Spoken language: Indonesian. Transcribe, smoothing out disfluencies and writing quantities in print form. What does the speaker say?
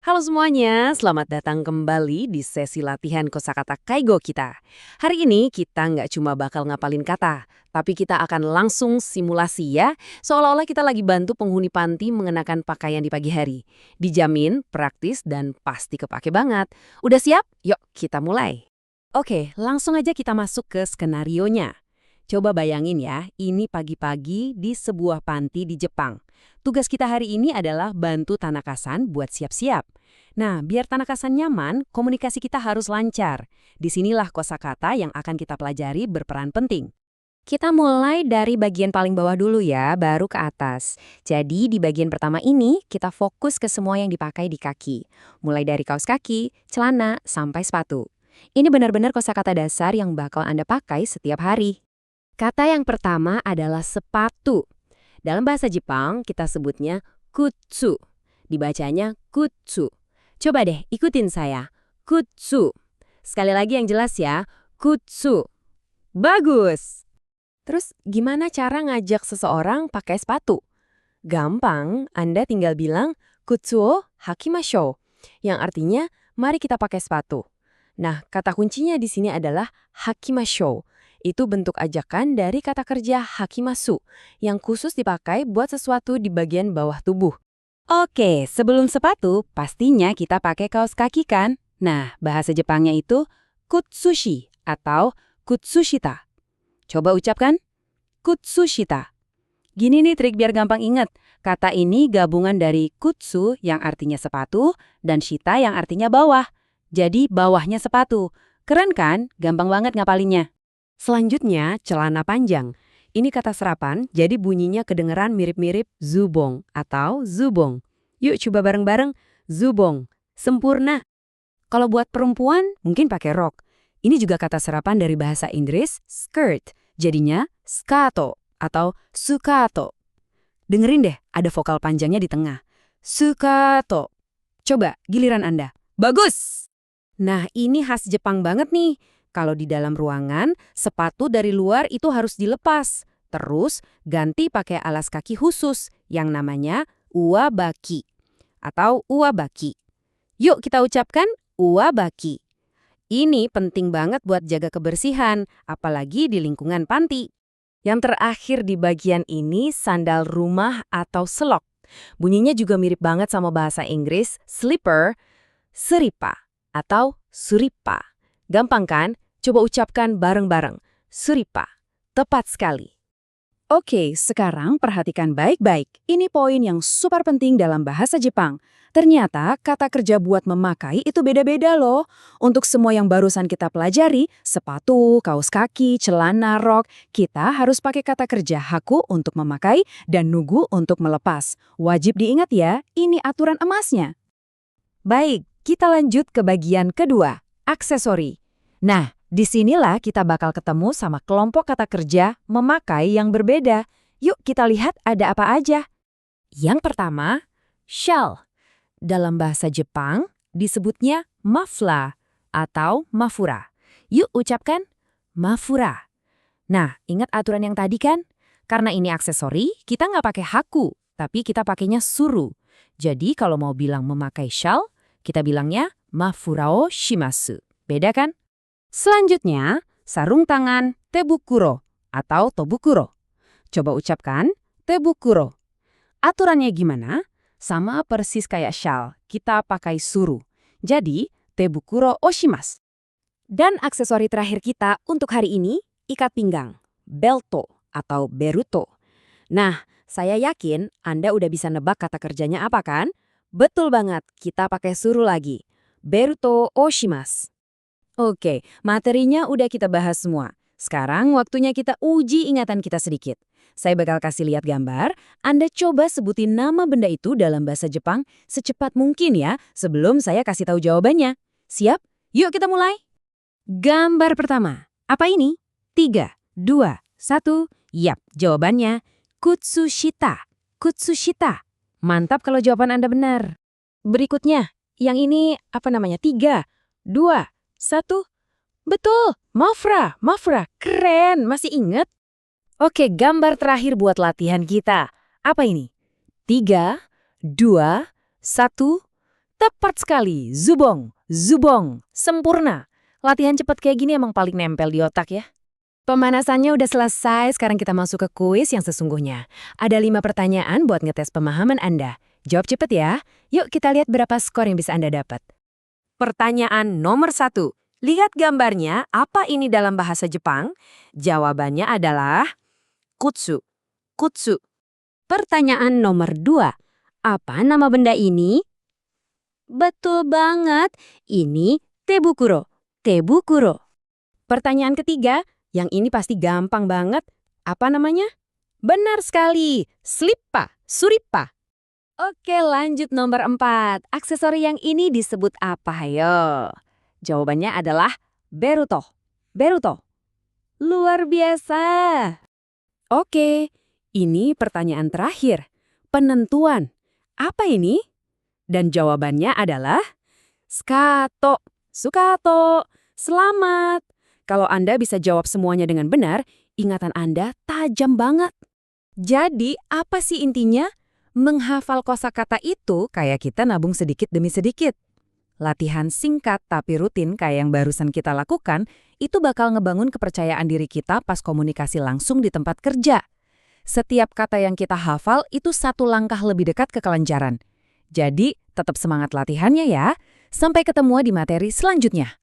Halo semuanya, selamat datang kembali di sesi latihan kosakata Kaigo kita. Hari ini kita nggak cuma bakal ngapalin kata, tapi kita akan langsung simulasi ya, seolah-olah kita lagi bantu penghuni panti mengenakan pakaian di pagi hari. Dijamin, praktis, dan pasti kepake banget. Udah siap? Yuk kita mulai. Oke, langsung aja kita masuk ke skenarionya. Coba bayangin ya, ini pagi-pagi di sebuah panti di Jepang. Tugas kita hari ini adalah bantu Tanaka-san buat siap-siap. Nah, biar Tanaka-san nyaman, komunikasi kita harus lancar. Disinilah kosakata yang akan kita pelajari berperan penting. Kita mulai dari bagian paling bawah dulu ya, baru ke atas. Jadi di bagian pertama ini, kita fokus ke semua yang dipakai di kaki. Mulai dari kaos kaki, celana, sampai sepatu. Ini benar-benar kosakata dasar yang bakal Anda pakai setiap hari. Kata yang pertama adalah sepatu. Dalam bahasa Jepang, kita sebutnya kutsu. Dibacanya kutsu. Coba deh, ikutin saya. Kutsu. Sekali lagi yang jelas ya, kutsu. Bagus! Terus, gimana cara ngajak seseorang pakai sepatu? Gampang, Anda tinggal bilang, kutsu o hakimashou. Yang artinya, mari kita pakai sepatu. Nah, kata kuncinya di sini adalah hakimashou. Itu bentuk ajakan dari kata kerja hakimasu, yang khusus dipakai buat sesuatu di bagian bawah tubuh. Oke, sebelum sepatu, pastinya kita pakai kaos kaki kan? Nah, bahasa Jepangnya itu kutsushi atau kutsushita. Coba ucapkan, kutsushita. Gini nih trik biar gampang ingat. Kata ini gabungan dari kutsu yang artinya sepatu dan shita yang artinya bawah. Jadi bawahnya sepatu. Keren kan? Gampang banget ngapalinnya. Selanjutnya, celana panjang. Ini kata serapan, jadi bunyinya kedengeran mirip-mirip zubong atau zubong. Yuk coba bareng-bareng, zubong. Sempurna. Kalau buat perempuan, mungkin pakai rok. Ini juga kata serapan dari bahasa Inggris, skirt. Jadinya skato atau sukato. Dengerin deh, ada vokal panjangnya di tengah. Sukato. Coba, giliran Anda. Bagus! Nah, ini khas Jepang banget nih. Kalau di dalam ruangan, sepatu dari luar itu harus dilepas. Terus, ganti pakai alas kaki khusus yang namanya uwabaki atau uwabaki. Yuk kita ucapkan uwabaki. Ini penting banget buat jaga kebersihan, apalagi di lingkungan panti. Yang terakhir di bagian ini sandal rumah atau selok. Bunyinya juga mirip banget sama bahasa Inggris, slipper, seripa atau suripa. Gampang kan? Coba ucapkan bareng-bareng. Suripa. Tepat sekali. Oke, sekarang perhatikan baik-baik. Ini poin yang super penting dalam bahasa Jepang. Ternyata kata kerja buat memakai itu beda-beda loh. Untuk semua yang barusan kita pelajari, sepatu, kaos kaki, celana, rok, kita harus pakai kata kerja haku untuk memakai dan nugu untuk melepas. Wajib diingat ya, ini aturan emasnya. Baik, kita lanjut ke bagian kedua, aksesori. Nah, disinilah kita bakal ketemu sama kelompok kata kerja memakai yang berbeda. Yuk kita lihat ada apa aja. Yang pertama, shawl. Dalam bahasa Jepang disebutnya mafla atau mafura. Yuk ucapkan mafura. Nah, ingat aturan yang tadi kan? Karena ini aksesori, kita nggak pakai haku, tapi kita pakainya suru. Jadi kalau mau bilang memakai shawl, kita bilangnya mafurao shimasu. Beda kan? Selanjutnya, sarung tangan tebukuro atau tobukuro. Coba ucapkan tebukuro. Aturannya gimana? Sama persis kayak shawl, kita pakai suru. Jadi, tebukuro oshimasu. Dan aksesori terakhir kita untuk hari ini, ikat pinggang, belto atau beruto. Nah, saya yakin Anda udah bisa nebak kata kerjanya apa kan? Betul banget, kita pakai suru lagi. Beruto oshimasu. Oke, materinya udah kita bahas semua. Sekarang waktunya kita uji ingatan kita sedikit. Saya bakal kasih lihat gambar, Anda coba sebutin nama benda itu dalam bahasa Jepang secepat mungkin ya, sebelum saya kasih tahu jawabannya. Siap? Yuk kita mulai. Gambar pertama, apa ini? 3, 2, 1, yap, jawabannya kutsushita. Kutsushita. Mantap kalau jawaban Anda benar. Berikutnya, yang ini apa namanya? 3, 2, 1. Betul, mafra, mafra. Keren, masih inget? Oke, gambar terakhir buat latihan kita. Apa ini? 3, 2, 1. Tepat sekali, zubong, zubong, sempurna. Latihan cepat kayak gini emang paling nempel di otak ya. Pemanasannya udah selesai, sekarang kita masuk ke kuis yang sesungguhnya. Ada 5 pertanyaan buat ngetes pemahaman Anda. Jawab cepet ya. Yuk kita lihat berapa skor yang bisa Anda dapat. Pertanyaan nomor 1. Lihat gambarnya, apa ini dalam bahasa Jepang? Jawabannya adalah kutsu. Kutsu. Pertanyaan nomor 2. Apa nama benda ini? Betul banget, ini tebukuro. Tebukuro. Pertanyaan ketiga, yang ini pasti gampang banget. Apa namanya? Benar sekali, slippa, suripa. Oke, lanjut nomor 4. Aksesori yang ini disebut apa, ayo? Jawabannya adalah beruto. Beruto. Luar biasa. Oke, ini pertanyaan terakhir. Penentuan. Apa ini? Dan jawabannya adalah skato. Sukato. Selamat. Kalau Anda bisa jawab semuanya dengan benar, ingatan Anda tajam banget. Jadi, apa sih intinya? Menghafal kosakata itu kayak kita nabung sedikit demi sedikit. Latihan singkat tapi rutin kayak yang barusan kita lakukan, itu bakal ngebangun kepercayaan diri kita pas komunikasi langsung di tempat kerja. Setiap kata yang kita hafal itu satu langkah lebih dekat ke kelancaran. Jadi, tetap semangat latihannya ya. Sampai ketemu di materi selanjutnya.